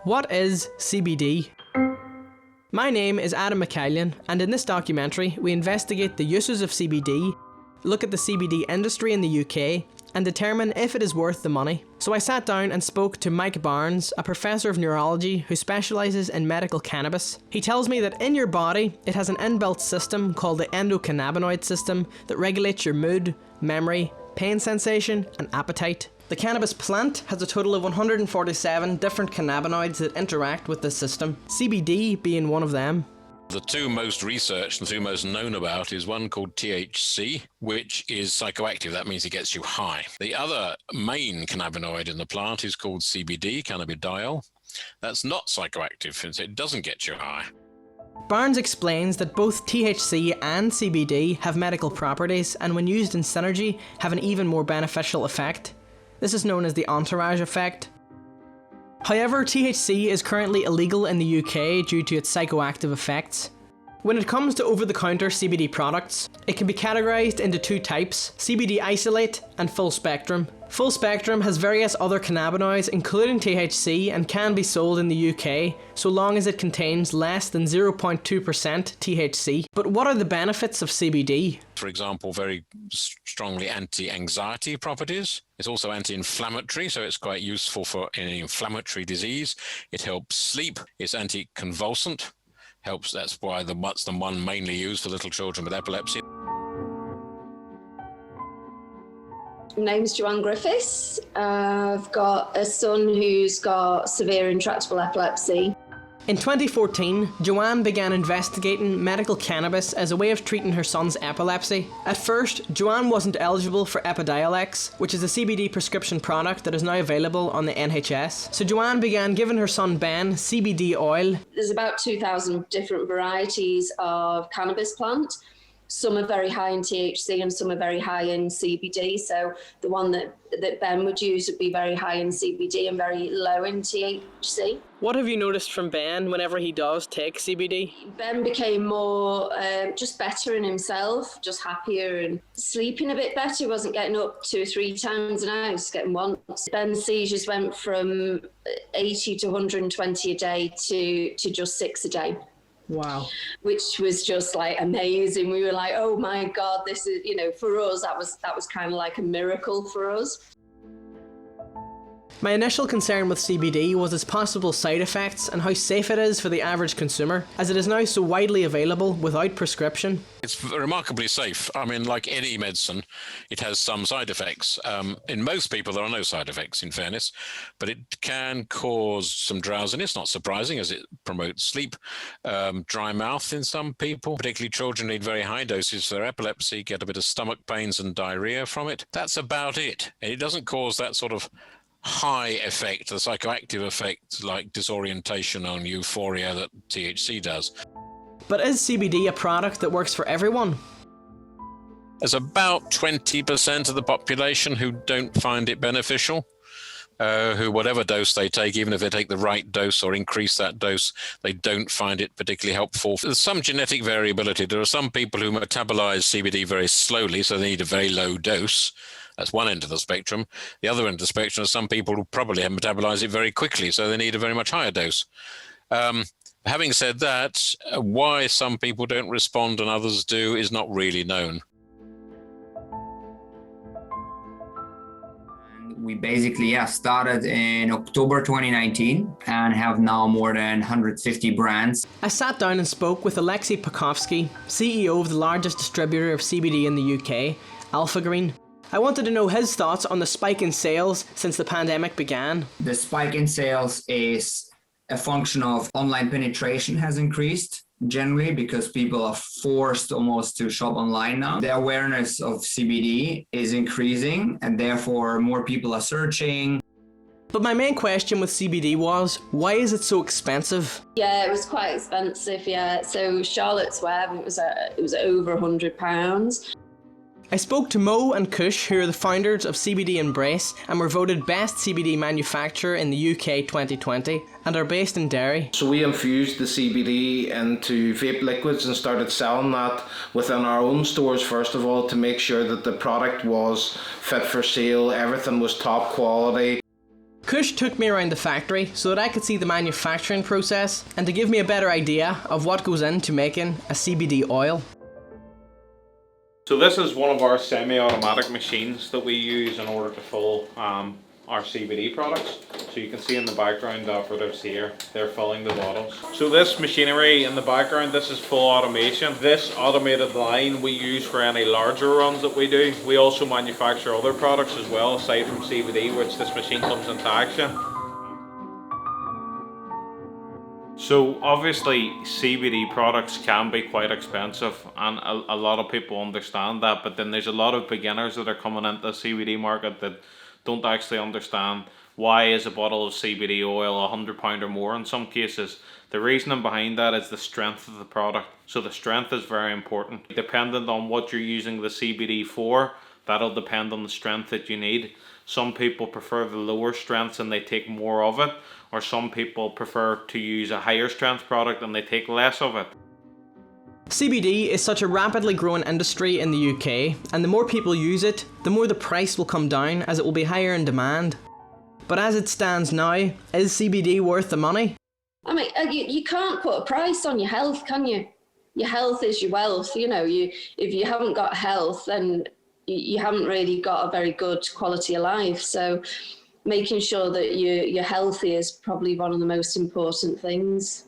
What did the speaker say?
What is CBD? My name is Adam McCallion, and in this documentary we investigate the uses of CBD, look at the CBD industry in the UK, and determine if it is worth the money. So I sat down and spoke to Mike Barnes, a professor of neurology who specialises in medical cannabis. He tells me that in your body it has an inbuilt system called the endocannabinoid system that regulates your mood, memory, pain sensation and appetite. The cannabis plant has a total of 147 different cannabinoids that interact with this system, CBD being one of them. The two most researched and two most known about is one called THC, which is psychoactive. That means it gets you high. The other main cannabinoid in the plant is called CBD, Cannabidiol. That's not psychoactive, it doesn't get you high. Barnes explains that both THC and CBD have medical properties and when used in synergy have an even more beneficial effect. This is known as the entourage effect. However, THC is currently illegal in the UK due to its psychoactive effects. When it comes to over-the-counter CBD products, it can be categorised into two types, CBD isolate and full spectrum. Full spectrum has various other cannabinoids including THC and can be sold in the UK so long as it contains less than 0.2% THC. But what are the benefits of CBD? For example, very strongly anti-anxiety properties. It's also anti-inflammatory, so it's quite useful for any inflammatory disease. It helps sleep. It's anti-convulsant. Helps. That's why that's the one mainly used for little children with epilepsy. My name's Joanne Griffiths. I've got a son who's got severe intractable epilepsy. In 2014, Joanne began investigating medical cannabis as a way of treating her son's epilepsy. At first, Joanne wasn't eligible for Epidiolex, which is a CBD prescription product that is now available on the NHS. So Joanne began giving her son Ben CBD oil. There's about 2,000 different varieties of cannabis plant. Some are very high in THC and some are very high in CBD. So the one that Ben would use would be very high in CBD and very low in THC. What have you noticed from Ben whenever he does take CBD? Ben became more just better in himself, just happier and sleeping a bit better. He wasn't getting up 2 or 3 times a night, just getting once. Ben's seizures went from 80 to 120 a day to just 6 a day. Wow. Which was just like amazing. We were like, oh my God, this is, for us, that was kind of like a miracle for us. My initial concern with CBD was its possible side effects and how safe it is for the average consumer, as it is now so widely available without prescription. It's remarkably safe. I mean, like any medicine, it has some side effects. In most people, there are no side effects, in fairness, but it can cause some drowsiness, not surprising, as it promotes sleep, dry mouth in some people, particularly children need very high doses for their epilepsy, get a bit of stomach pains and diarrhea from it. That's about it. And it doesn't cause that sort of high effect, the psychoactive effect like disorientation and euphoria that THC does. But is CBD a product that works for everyone? There's about 20% of the population who don't find it beneficial, who whatever dose they take, even if they take the right dose or increase that dose, they don't find it particularly helpful. There's some genetic variability. There are some people who metabolize CBD very slowly, so they need a very low dose. That's one end of the spectrum. The other end of the spectrum is some people who probably have metabolized it very quickly, so they need a very much higher dose. Having said that, why some people don't respond and others do is not really known. We basically started in October 2019 and have now more than 150 brands. I sat down and spoke with Alexej Pikovski, CEO of the largest distributor of CBD in the UK, Alphagreen. I wanted to know his thoughts on the spike in sales since the pandemic began. The spike in sales is a function of online penetration has increased generally because people are forced almost to shop online now. The awareness of CBD is increasing and therefore more people are searching. But my main question with CBD was, why is it so expensive? Yeah, it was quite expensive, yeah. So Charlotte's Web, it was over £100. I spoke to Mo and Kush, who are the founders of CBD Embrace and were voted best CBD manufacturer in the UK 2020 and are based in Derry. So we infused the CBD into vape liquids and started selling that within our own stores first of all to make sure that the product was fit for sale, everything was top quality. Kush took me around the factory so that I could see the manufacturing process and to give me a better idea of what goes into making a CBD oil. So this is one of our semi-automatic machines that we use in order to fill our CBD products. So you can see in the background the operatives here, they're filling the bottles. So this machinery in the background, this is full automation. This automated line we use for any larger runs that we do. We also manufacture other products as well, aside from CBD, which this machine comes into action. So obviously CBD products can be quite expensive, and a lot of people understand that, but then there's a lot of beginners that are coming into the CBD market that don't actually understand why is a bottle of CBD oil £100 or more in some cases. The reasoning behind that is the strength of the product. So the strength is very important. Dependent on what you're using the CBD for, that'll depend on the strength that you need. Some people prefer the lower strengths and they take more of it, or some people prefer to use a higher strength product and they take less of it. CBD is such a rapidly growing industry in the UK, and the more people use it, the more the price will come down as it will be higher in demand. But as it stands now, is CBD worth the money? I mean, you can't put a price on your health, can you? Your health is your wealth. You know, if you haven't got health, then you haven't really got a very good quality of life. So making sure that you're healthy is probably one of the most important things.